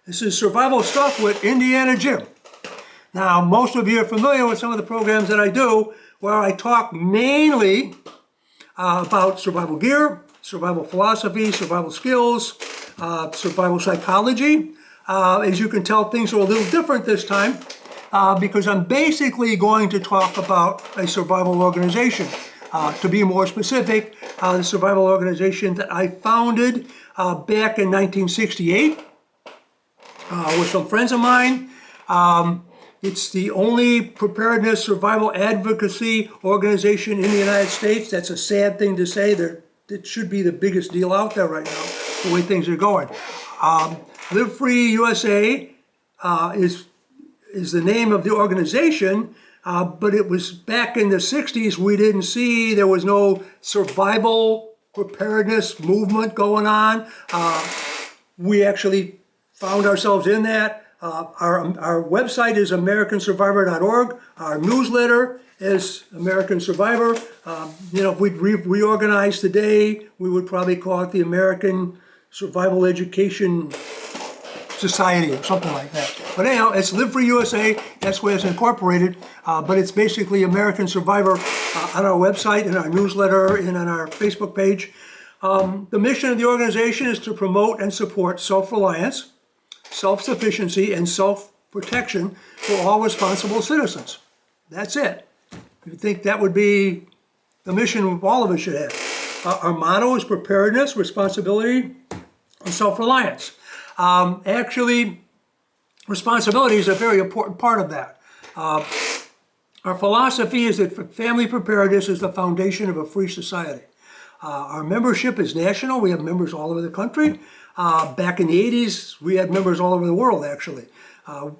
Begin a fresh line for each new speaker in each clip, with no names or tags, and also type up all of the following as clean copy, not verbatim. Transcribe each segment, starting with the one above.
This is Survival Stuff with Indiana Jim. Now, most of you are familiar with some of the programs that I do where I talk mainly about survival gear, survival philosophy, survival skills, survival psychology. As you can tell, things are a little different this time because I'm basically going to talk about a survival organization. To be more specific, the survival organization that I founded back in 1968 with some friends of mine. It's the only preparedness survival advocacy organization in the United States. That's a sad thing to say. It should be the biggest deal out there right now, the way things are going. Live Free USA is the name of the organization, but it was back in the 60s. We didn't see, there was no survival preparedness movement going on. We actually found ourselves in that. Our website is americansurvivor.org. Our newsletter is American Survivor. If we'd reorganize today, we would probably call it the American Survival Education Society or something like that. But anyhow, it's Live Free USA. That's where it's incorporated. But it's basically American Survivor on our website, in our newsletter, and on our Facebook page. The mission of the organization is to promote and support self-reliance, self-sufficiency, and self-protection for all responsible citizens. That's it. You think that would be the mission all of us should have. Our motto is preparedness, responsibility, and self-reliance. Actually, responsibility is a very important part of that. Our philosophy is that family preparedness is the foundation of a free society. Our membership is national. We have members all over the country. Back in the 80s, we had members all over the world, actually.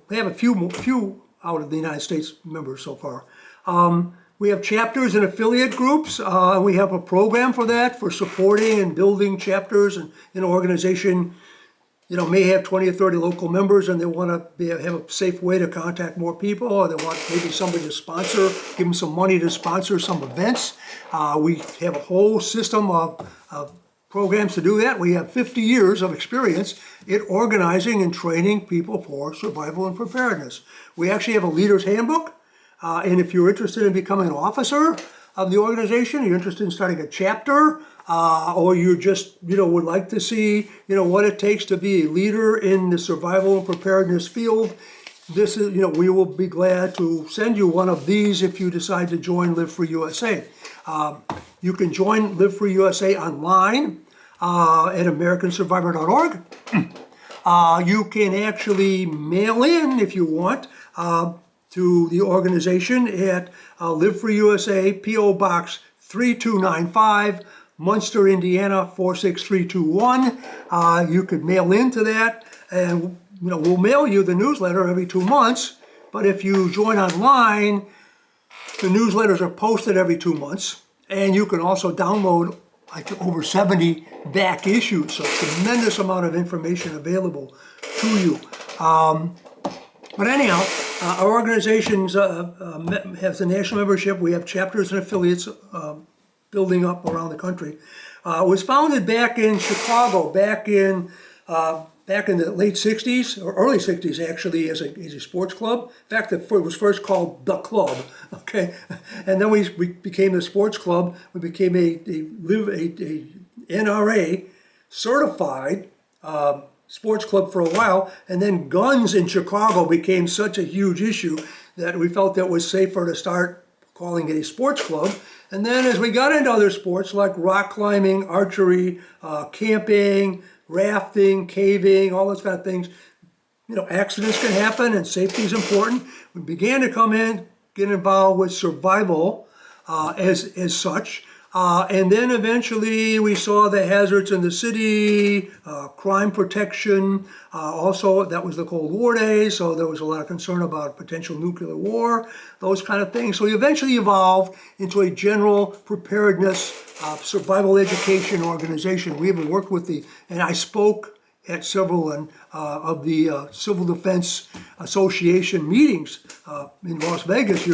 We have a few out of the United States members so far. We have chapters and affiliate groups. We have a program for that, for supporting and building chapters. And an organization, may have 20 or 30 local members, and they want to have a safe way to contact more people, or they want maybe somebody to sponsor, give them some money to sponsor some events. We have a whole system of programs to do that. We have 50 years of experience in organizing and training people for survival and preparedness. We actually have a leader's handbook, and if you're interested in becoming an officer of the organization, you're interested in starting a chapter, or you just, would like to see, what it takes to be a leader in the survival and preparedness field, this is, we will be glad to send you one of these if you decide to join Live Free USA. You can join Live Free USA online at americansurvivor.org. You can actually mail in, if you want, to the organization at Live Free USA, P.O. Box 3295, Munster, Indiana 46321. You could mail into that, and we'll mail you the newsletter every 2 months. But if you join online, the newsletters are posted every 2 months, and you can also download over 70 back issues, so tremendous amount of information available to you. But anyhow, our organization has a national membership. We have chapters and affiliates building up around the country. It was founded back in Chicago, back in the late 60s, or early 60s actually, as a sports club. In fact, it was first called The Club, okay? And then we became the sports club. We became a NRA certified sports club for a while, and then guns in Chicago became such a huge issue that we felt that it was safer to start calling it a sports club. And then as we got into other sports like rock climbing, archery, camping, rafting, caving, all those kind of things, accidents can happen and safety is important. We began to get involved with survival as such. And then eventually we saw the hazards in the city, crime protection. Also, that was the Cold War days, so there was a lot of concern about potential nuclear war, those kind of things. So we eventually evolved into a general preparedness survival education organization. We even worked with and I spoke at several of the Civil Defense Association meetings in Las Vegas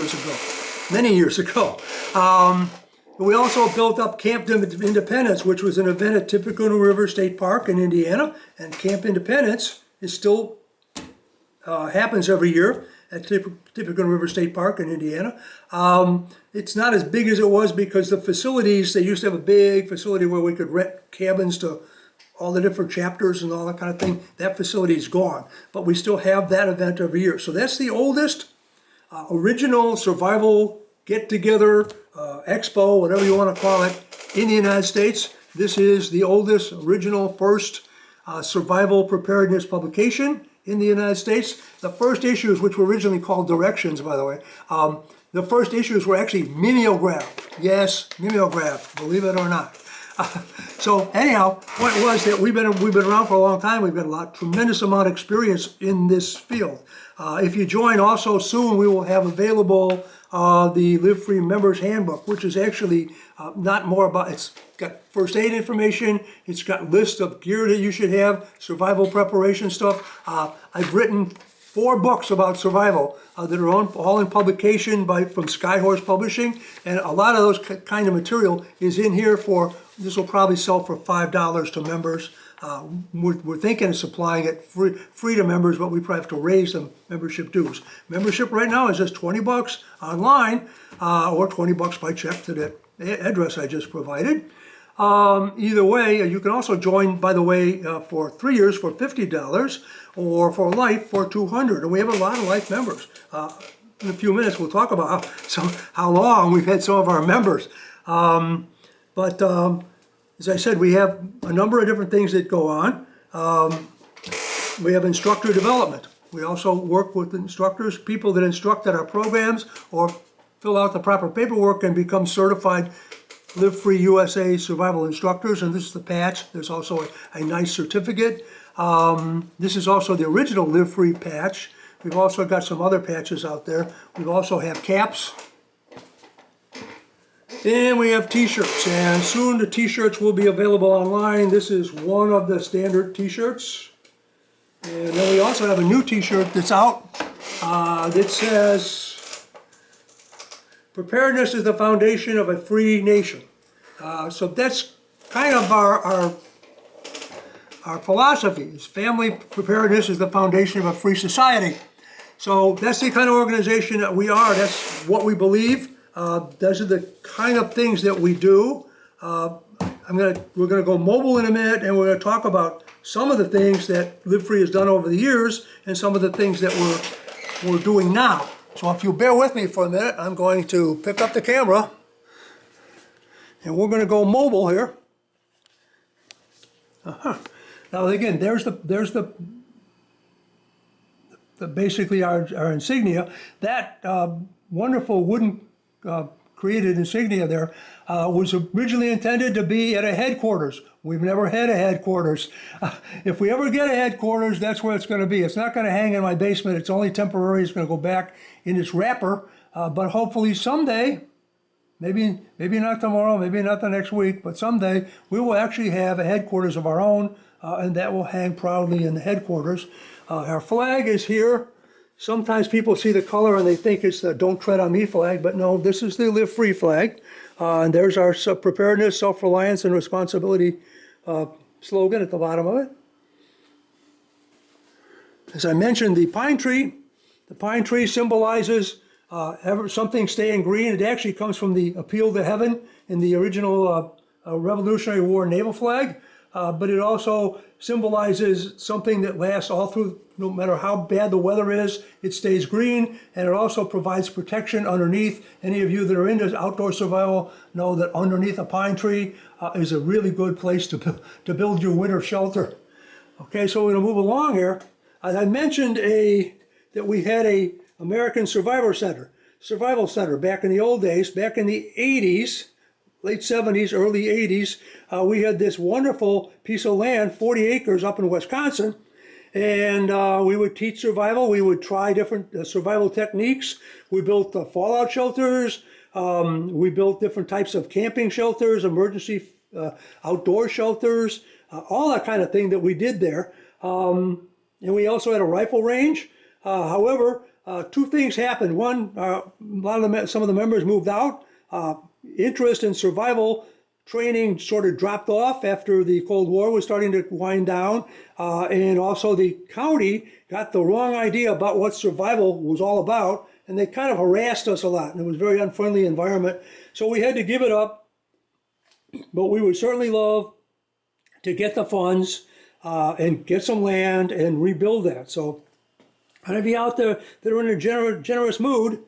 many years ago. We also built up Camp Independence, which was an event at Tippecanoe River State Park in Indiana. And Camp Independence is still happens every year at Tippecanoe River State Park in Indiana. It's not as big as it was because the facilities, they used to have a big facility where we could rent cabins to all the different chapters and all that kind of thing. That facility is gone, but we still have that event every year. So that's the oldest original survival get-together, expo, whatever you want to call it, in the United States. This is the oldest, original, first survival preparedness publication in the United States. The first issues, which were originally called directions, by the way, the first issues were actually mimeographed. Yes, mimeographed, believe it or not. So anyhow, what it was that we've been around for a long time. We've got tremendous amount of experience in this field. If you join, also soon we will have available the Live Free Members Handbook, which is actually not more about, it's got first aid information, it's got lists of gear that you should have, survival preparation stuff. I've written 4 books about survival that are all in publication from Skyhorse Publishing, and a lot of those kind of material is in here this will probably sell for $5 to members. We're thinking of supplying it free to members, but we probably have to raise the membership dues. Membership right now is just $20 online, or $20 by check to that address I just provided. Either way, you can also join, by the way, for 3 years for $50 or for life for $200. And we have a lot of life members. In a few minutes, we'll talk about how long we've had some of our members. But as I said, we have a number of different things that go on. We have instructor development. We also work with instructors, people that instruct at our programs or fill out the proper paperwork and become certified Live Free USA survival instructors. And this is the patch. There's also a nice certificate. This is also the original Live Free patch. We've also got some other patches out there. We also have caps. And we have t-shirts, and soon the t-shirts will be available online. This is one of the standard t-shirts. And then we also have a new t-shirt that's out that says, "Preparedness is the foundation of a free nation." So that's kind of our philosophy. Is family preparedness is the foundation of a free society. So that's the kind of organization that we are. That's what we believe. Those are the kind of things that we do. We're gonna go mobile in a minute, and we're gonna talk about some of the things that Live Free has done over the years and some of the things that we're doing now. So if you bear with me for a minute, I'm going to pick up the camera, and we're gonna go mobile here. Now again, there's the basically our insignia. That wonderful wooden created insignia there was originally intended to be at a headquarters. We've never had a headquarters. If we ever get a headquarters, that's where it's going to be. It's not going to hang in my basement. It's only temporary. It's going to go back in its wrapper. But hopefully someday, maybe not tomorrow, maybe not the next week, but someday we will actually have a headquarters of our own, and that will hang proudly in the headquarters. Our flag is here. Sometimes people see the color and they think it's the "Don't Tread on Me" flag, but no, this is the Live Free flag. And there's our preparedness, self-reliance, and responsibility slogan at the bottom of it. As I mentioned, the pine tree symbolizes something staying green. It actually comes from the Appeal to Heaven in the original Revolutionary War naval flag. But it also symbolizes something that lasts all through, no matter how bad the weather is, it stays green, and it also provides protection underneath. Any of you that are into outdoor survival know that underneath a pine tree is a really good place to build your winter shelter. Okay, so we're going to move along here. I mentioned that we had a American Survival Center back in the old days, back in the 80s. Late 70s, early 80s, we had this wonderful piece of land, 40 acres up in Wisconsin, and we would teach survival. We would try different survival techniques. We built fallout shelters. We built different types of camping shelters, emergency outdoor shelters, all that kind of thing that we did there. And we also had a rifle range. However, 2 things happened. One, some of the members moved out. Interest in survival training sort of dropped off after the Cold War was starting to wind down, and also the county got the wrong idea about what survival was all about, and they kind of harassed us a lot, and it was a very unfriendly environment. So we had to give it up, but we would certainly love to get the funds and get some land and rebuild that. So any of you out there that are in a generous mood,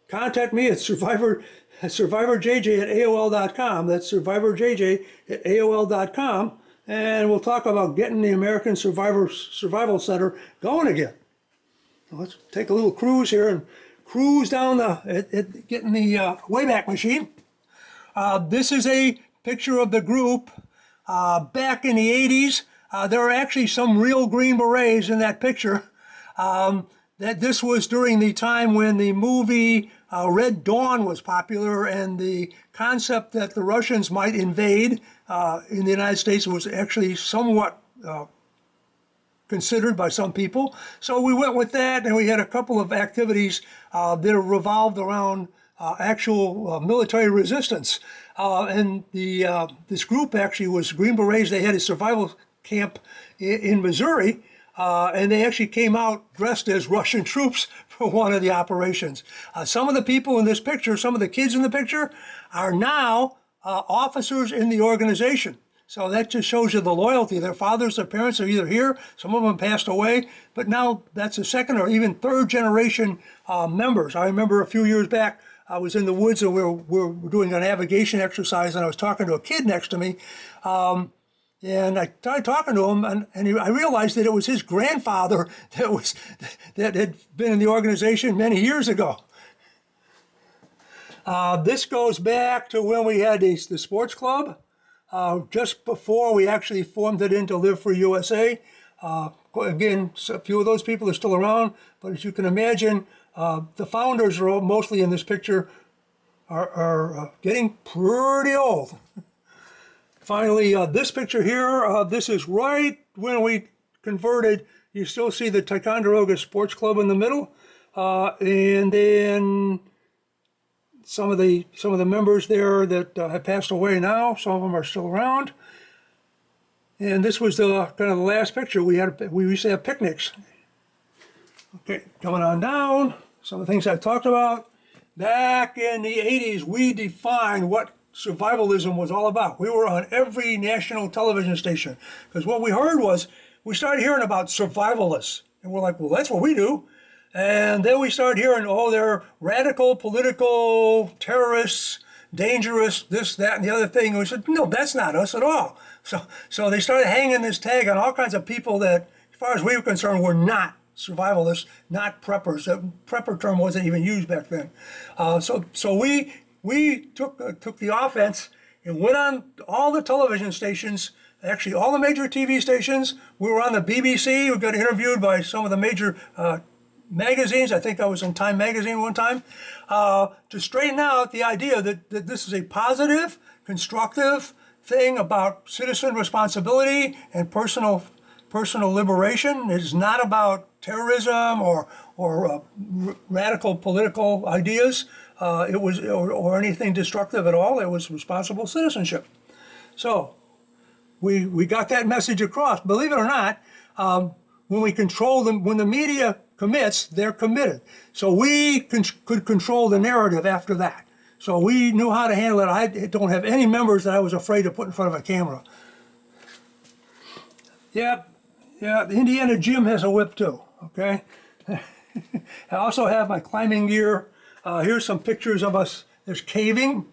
contact me at survivorjj at AOL.com. That's survivorjj at AOL.com. And we'll talk about getting the American Survival Center going again. So let's take a little cruise here and cruise down getting the Wayback Machine. This is a picture of the group back in the 80s. There are actually some real Green Berets in that picture. That this was during the time when the movie Red Dawn was popular, and the concept that the Russians might invade in the United States was actually somewhat considered by some people. So we went with that, and we had a couple of activities that revolved around actual military resistance. And this group actually was Green Berets. They had a survival camp in Missouri. And they actually came out dressed as Russian troops for one of the operations. Some of the people in this picture, some of the kids in the picture, are now officers in the organization. So that just shows you the loyalty. Their fathers, their parents are either here, some of them passed away, but now that's a second or even third generation members. I remember a few years back, I was in the woods and we were doing a navigation exercise, and I was talking to a kid next to me. And I started talking to him, and I realized that it was his grandfather that had been in the organization many years ago. This goes back to when we had the sports club, just before we actually formed it into Live for USA. Again, a few of those people are still around, but as you can imagine, the founders are mostly in this picture are getting pretty old. Finally, this picture here, this is right when we converted. You still see the Ticonderoga Sports Club in the middle, and then some of the members there that have passed away now. Some of them are still around. And this was the kind of the last picture. We used to have picnics. Okay, coming on down. Some of the things I talked about. Back in the 80s, we defined what survivalism was all about. We were on every national television station because what we heard was, we started hearing about survivalists, and we're like, well, that's what we do. And then we started hearing, oh, they're radical political terrorists, dangerous, this, that, and the other thing. And we said, no, that's not us at all. So they started hanging this tag on all kinds of people that, as far as we were concerned, were not survivalists, not preppers. The prepper term wasn't even used back then. So we took the offense and went on all the television stations, actually all the major TV stations. We were on the BBC. We got interviewed by some of the major magazines. I think I was in Time magazine one time, to straighten out the idea that this is a positive, constructive thing about citizen responsibility and personal liberation. It is not about terrorism or radical political ideas. It was or anything destructive at all. It was responsible citizenship. So we got that message across. Believe it or not, when we control them, when the media commits, they're committed. So we could control the narrative after that. So we knew how to handle it. I don't have any members that I was afraid to put in front of a camera. Yeah, the Indiana gym has a whip too, okay? I also have my climbing gear. Here's some pictures of us. There's caving,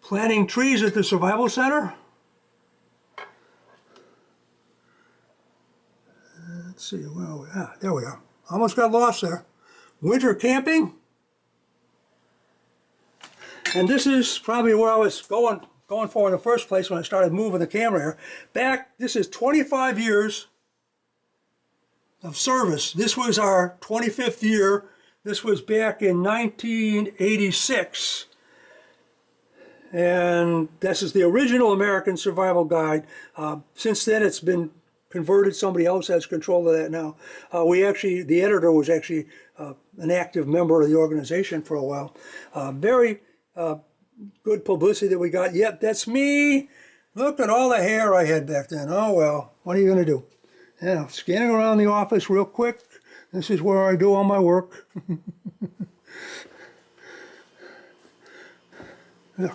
planting trees at the Survival Center. Let's see, where are we? There we are. Almost got lost there. Winter camping. And this is probably where I was going for in the first place when I started moving the camera here. This is 25 years of service. This was our 25th year. This was back in 1986. And this is the original American Survival Guide. Since then it's been converted. Somebody else has control of that now. The editor was actually an active member of the organization for a while. Very good publicity that we got. Yep, that's me. Look at all the hair I had back then. Oh well, what are you gonna do? Yeah, scanning around the office real quick. This is where I do all my work. Yeah.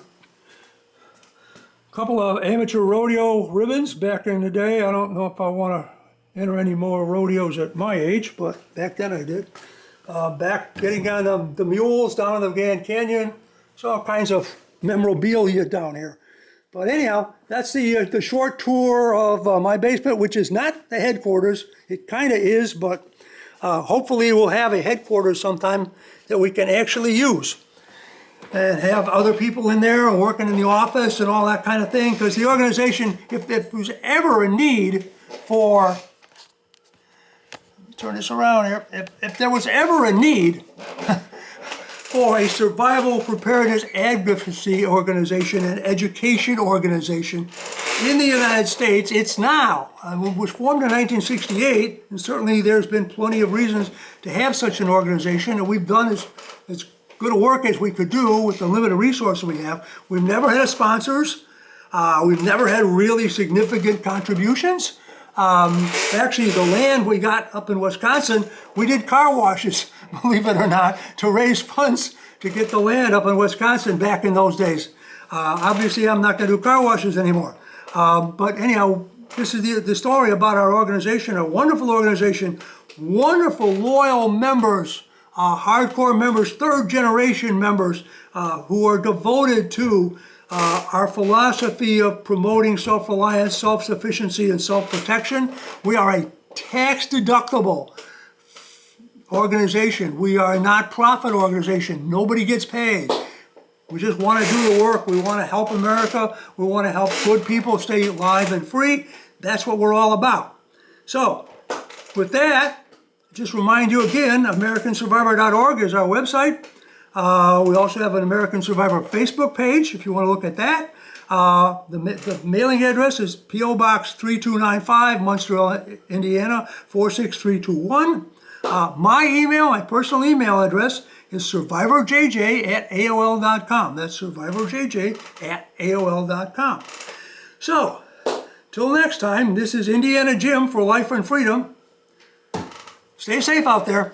Couple of amateur rodeo ribbons back in the day. I don't know if I want to enter any more rodeos at my age, but back then I did. Back getting on the mules down in the Grand Canyon. So all kinds of memorabilia down here. But anyhow, that's the short tour of my basement, which is not the headquarters. It kind of is, but hopefully we'll have a headquarters sometime that we can actually use. And have other people in there and working in the office and all that kind of thing. Because the organization, if there was ever a need for, let me turn this around here, if there was ever a need for a survival preparedness advocacy organization and education organization in the United States, it's now. It was formed in 1968, and certainly there's been plenty of reasons to have such an organization, and we've done as good a work as we could do with the limited resources we have. We've never had sponsors. We've never had really significant contributions. Actually, the land we got up in Wisconsin, we did car washes, believe it or not, to raise funds to get the land up in Wisconsin back in those days. Obviously, I'm not going to do car washes anymore. But anyhow, this is the story about our organization, a wonderful organization, wonderful, loyal members, hardcore members, third generation members who are devoted to our philosophy of promoting self-reliance, self-sufficiency, and self-protection. We are a tax-deductible organization. We are a not-profit organization. Nobody gets paid. We just want to do the work. We want to help America. We want to help good people stay alive and free. That's what we're all about. So, with that, just remind you again, AmericanSurvivor.org is our website. We also have an American Survivor Facebook page if you want to look at that. The mailing address is P.O. Box 3295, Munster, Indiana 46321. My personal email address is survivorjj@aol.com. That's survivorjj@aol.com. So, till next time, this is Indiana Jim for Life and Freedom. Stay safe out there.